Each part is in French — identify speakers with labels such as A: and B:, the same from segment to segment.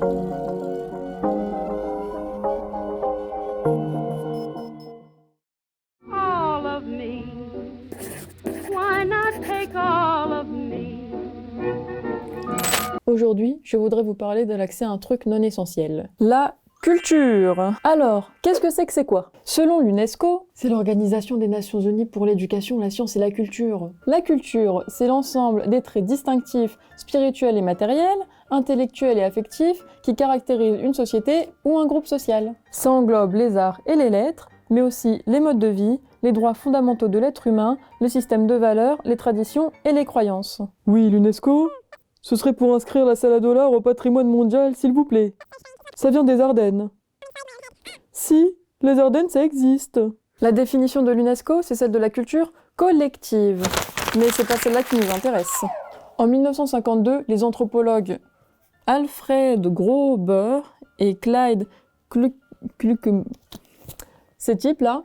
A: All of me. Why not take all of me?
B: Aujourd'hui, je voudrais vous parler de l'accès à un truc non essentiel. La culture. Alors, qu'est-ce que c'est quoi? Selon l'UNESCO, c'est l'Organisation des Nations Unies pour l'éducation, la science et la culture. La culture, c'est l'ensemble des traits distinctifs, spirituels et matériels, intellectuels et affectifs, qui caractérisent une société ou un groupe social. Ça englobe les arts et les lettres, mais aussi les modes de vie, les droits fondamentaux de l'être humain, le système de valeurs, les traditions et les croyances. Oui, l'UNESCO, ce serait pour inscrire la salle à dollars au patrimoine mondial, s'il vous plaît. Ça vient des Ardennes. Si, les Ardennes, ça existe. La définition de l'UNESCO, c'est celle de la culture collective. Mais c'est pas celle-là qui nous intéresse. En 1952, les anthropologues Alfred Grober et Clyde ces types-là,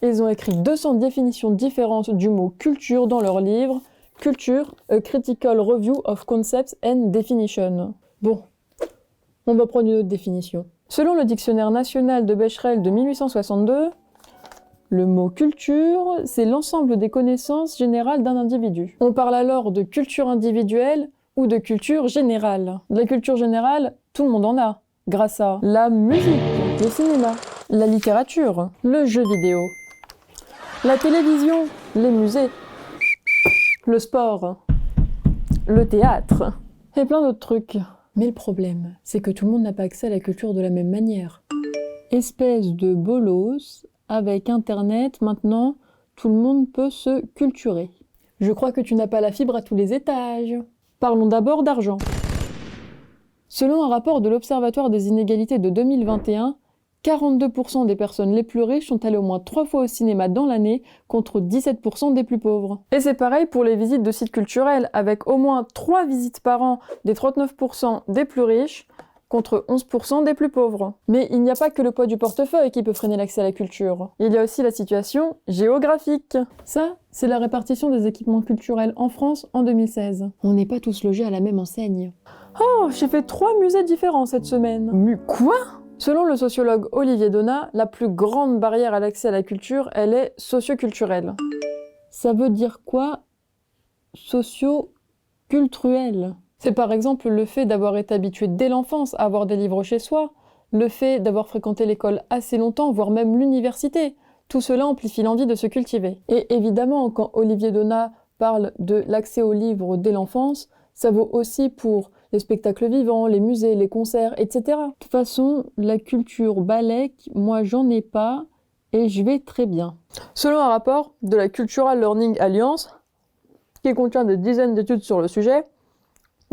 B: ils ont écrit 200 définitions différentes du mot culture dans leur livre Culture, a Critical Review of Concepts and Definition. Bon, on va prendre une autre définition. Selon le dictionnaire national de Becherel de 1862, le mot culture, c'est l'ensemble des connaissances générales d'un individu. On parle alors de culture individuelle ou de culture générale. La culture générale, tout le monde en a, grâce à la musique, le cinéma, la littérature, le jeu vidéo, la télévision, les musées, le sport, le théâtre, et plein d'autres trucs. Mais le problème, c'est que tout le monde n'a pas accès à la culture de la même manière. Espèce de bolos, avec Internet, maintenant, tout le monde peut se culturer. Je crois que tu n'as pas la fibre à tous les étages. Parlons d'abord d'argent. Selon un rapport de l'Observatoire des inégalités de 2021, 42% des personnes les plus riches sont allées au moins 3 fois au cinéma dans l'année, contre 17% des plus pauvres. Et c'est pareil pour les visites de sites culturels, avec au moins 3 visites par an des 39% des plus riches, contre 11% des plus pauvres. Mais il n'y a pas que le poids du portefeuille qui peut freiner l'accès à la culture. Il y a aussi la situation géographique. Ça, c'est la répartition des équipements culturels en France en 2016. On n'est pas tous logés à la même enseigne. Oh, j'ai fait 3 musées différents cette semaine. Mais quoi ? Selon le sociologue Olivier Donat, la plus grande barrière à l'accès à la culture, elle est socioculturelle. Ça veut dire quoi, socioculturel? C'est par exemple le fait d'avoir été habitué dès l'enfance à avoir des livres chez soi, le fait d'avoir fréquenté l'école assez longtemps, voire même l'université. Tout cela amplifie l'envie de se cultiver. Et évidemment, quand Olivier Donat parle de l'accès aux livres dès l'enfance, ça vaut aussi pour les spectacles vivants, les musées, les concerts, etc. De toute façon, la culture balèque, moi j'en ai pas et je vais très bien. Selon un rapport de la Cultural Learning Alliance, qui contient des dizaines d'études sur le sujet,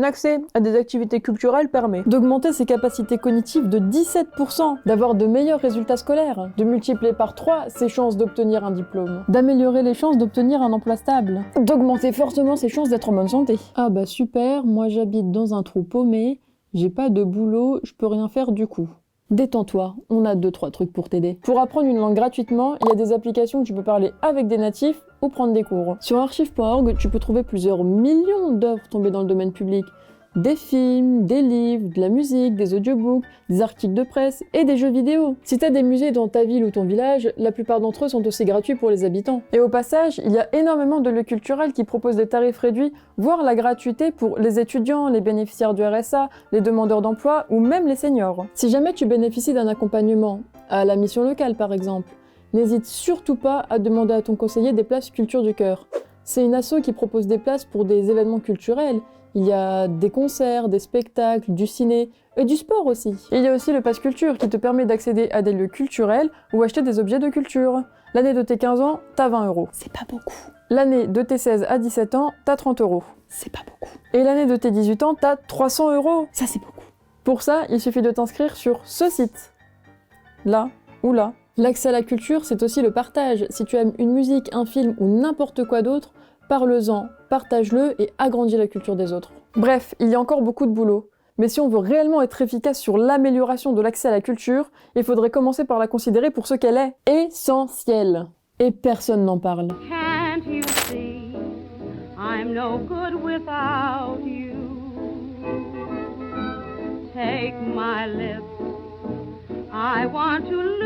B: l'accès à des activités culturelles permet d'augmenter ses capacités cognitives de 17%, d'avoir de meilleurs résultats scolaires, de multiplier par 3 ses chances d'obtenir un diplôme, d'améliorer les chances d'obtenir un emploi stable, d'augmenter fortement ses chances d'être en bonne santé. Ah bah super, moi j'habite dans un trou paumé, j'ai pas de boulot, je peux rien faire du coup. Détends-toi, on a 2-3 trucs pour t'aider. Pour apprendre une langue gratuitement, il y a des applications où tu peux parler avec des natifs ou prendre des cours. Sur archive.org, tu peux trouver plusieurs millions d'œuvres tombées dans le domaine public. Des films, des livres, de la musique, des audiobooks, des articles de presse et des jeux vidéo. Si t'as des musées dans ta ville ou ton village, la plupart d'entre eux sont aussi gratuits pour les habitants. Et au passage, il y a énormément de lieux culturels qui proposent des tarifs réduits, voire la gratuité pour les étudiants, les bénéficiaires du RSA, les demandeurs d'emploi ou même les seniors. Si jamais tu bénéficies d'un accompagnement à la mission locale par exemple, n'hésite surtout pas à demander à ton conseiller des places Culture du Cœur. C'est une asso qui propose des places pour des événements culturels. Il y a des concerts, des spectacles, du ciné et du sport aussi. Et il y a aussi le Pass Culture qui te permet d'accéder à des lieux culturels ou acheter des objets de culture. L'année de tes 15 ans, t'as 20 €. C'est pas beaucoup. L'année de tes 16 à 17 ans, t'as 30 €. C'est pas beaucoup. Et l'année de tes 18 ans, t'as 300 €. Ça c'est beaucoup. Pour ça, il suffit de t'inscrire sur ce site. Là ou là. L'accès à la culture, c'est aussi le partage. Si tu aimes une musique, un film ou n'importe quoi d'autre, parle-en, partage-le et agrandis la culture des autres. Bref, il y a encore beaucoup de boulot. Mais si on veut réellement être efficace sur l'amélioration de l'accès à la culture, il faudrait commencer par la considérer pour ce qu'elle est, essentielle. Et personne n'en parle.
A: Can't you see I'm no good without you? take my lips. I want to